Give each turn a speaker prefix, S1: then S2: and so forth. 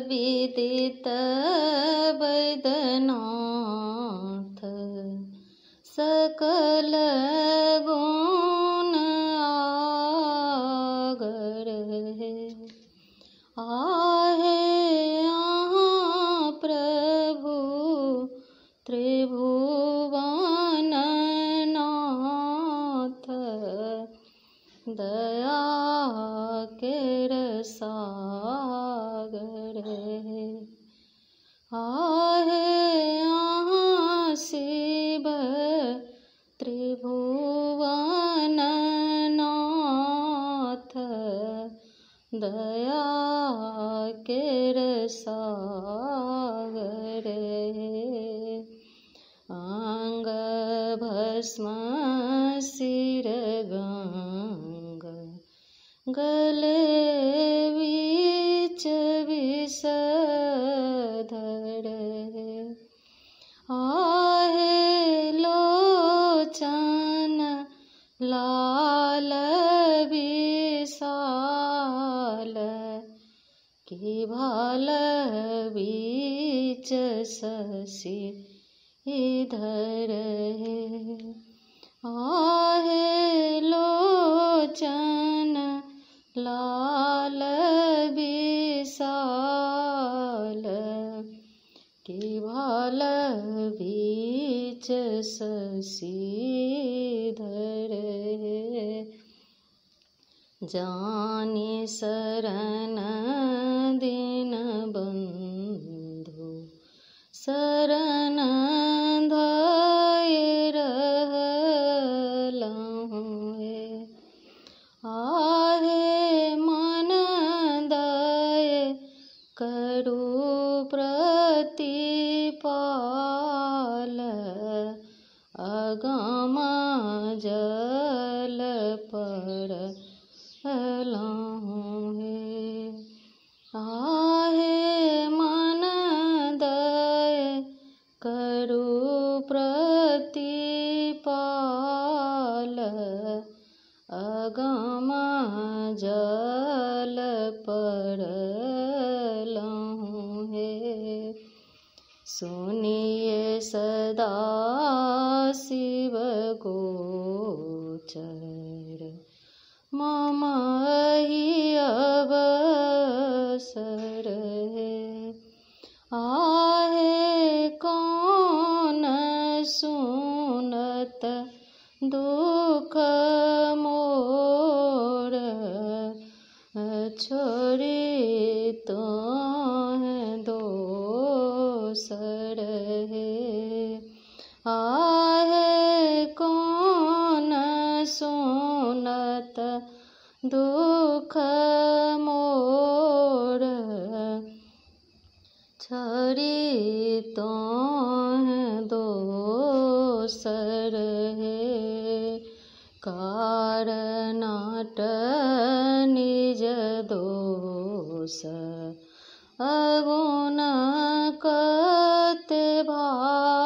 S1: विदित वैद्यनाथ सकल गुण आगर है। आहे यहाँ प्रभु त्रिभुवननाथ दया के सागर है। आहे यहाँ शिव त्रिभुवननाथ दया के सागर है। अंग भस्म सिर गंगा गले बीच विषधर है। आहे लोचन लाल विशाल की भाल बीच शशि इधर है। आहे लोचन लाल विशाल की भाल बीच शशिधर है। जानी शरण दीन बंधु शरण धाये रहलहूँ है। आहे मन दय करु प्रतिपाल अगम जल पर लहूँ है। आहे मन दय करु प्रतिपाल अगम जल पर लहूँ है। सुनिए सदा शिव गोचर मम ही अवसर है। आहे कौन सुनत दुख मोर छोड़ी तो दोसर है। आहे कौन सुनत दुख मोर छोड़ी तो दोसर है। कारनाट निज दोष अगुण कते भार